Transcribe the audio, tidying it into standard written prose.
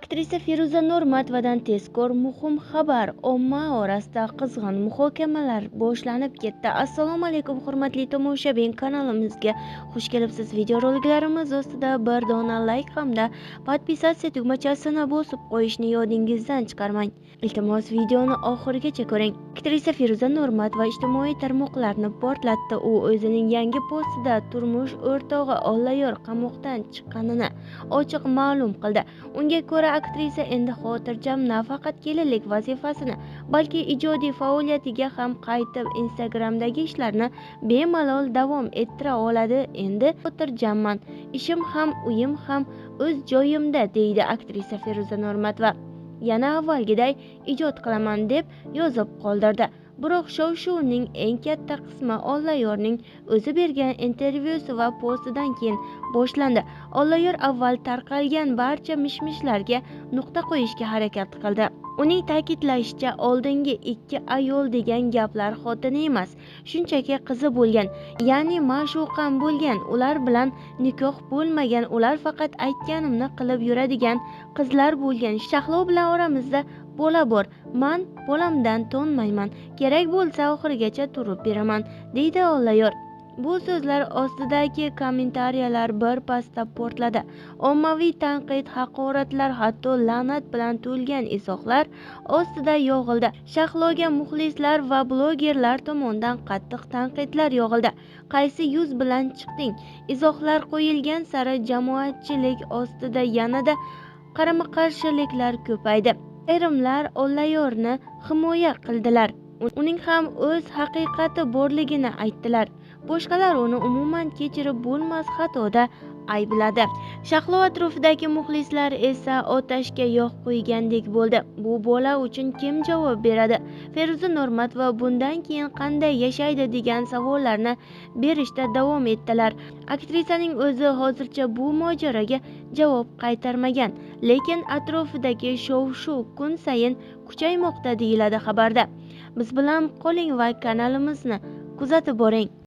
Aktrisa Feruza Normatovadan tezkor muhim xabar. Omma orasida qizg'in muhokamalar boshlanib ketdi. Assalomu alaykum hurmatli tomoshabin, kanalimizga xush kelibsiz. Videoroliklarimiz ostida bir dona like hamda podpisatsiya tugmachasini bosib qo'yishni yodingizdan chiqarmang. Iltimos, videoni oxirigacha ko'ring. Aktrisa Feruza Normatova ijtimoiy tarmoqlarni portlatdi. U o'zining yangi postida turmush o'rtog'i Olloyor qamoqdan chiqqanini ochiq ma'lum qildi. Unga ko'ra, aktrisa endi xotirjam nafaqat kelinlik vazifasini, balki ijodiy faoliyatiga ham qaytib Instagramdagi ishlarini bemalol davom ettira oladi. Endi xotirjamman, ishim ham, uyim ham o'z joyimda, deydi aktrisa Feruza Normatova. Yana avvalgiday ijod qilaman deb yozib qoldirdi. Biroq shov-shuvning eng katta qismi Olloyorning o'zi bergan intervyusi va postidan keyin boshlandi. Olloyor avval tarqalgan barcha mish-mishlarga nuqta qo'yishga harakat qildi. Uning ta'kidlashicha, oldingi ikki ayol degan gaplar xotini emas, shunchaki qizi bo'lgan, ya'ni ma'shuqam bo'lgan, ular bilan nikoh bo'lmagan, ular faqat aytganimni qilib yuradigan qizlar bo'lgan. Shahlo bilan oramizda bola bor, man bolamdan tonmayman, kerak bo'lsa oxirigacha turib beraman, deydi Olloyor. Bu so'zlar ostidagi kommentariyalar bir pasda portladi. Ommaviy tanqid, haqoratlar, hatto la'nat bilan to'lgan izohlar ostida yog'ildi. Shahloga muxlislar va blogerlar tomonidan qattiq tanqidlar yog'ildi. Qaysi yuz bilan chiqding? Izohlar qo'yilgan sari jamoatchilik ostida yanada qarama-qarshiliklar ko'paydi. Ayrimlar Olloyorni himoya qildilar. Uning ham o'z haqiqati borligini aytdilar. Boshqalar uni umuman kechirib bo'lmas xatoda aybladi. Shahlo atrofidagi muxlislar esa otashga yog' qo'ygandek bo'ldi. Bu bola uchun kim javob beradi? Feruza Normatova bundan keyin qanday yashaydi degan savollarni berishda davom etdilar. Aktrisaning o'zi hozircha bu mojaroga javob qaytarmagan, lekin atrofidagi shov-shuv kun sayin kuchaymoqda, deyiladi xabarda. Biz bilan qoling va kanalimizni kuzatib boring.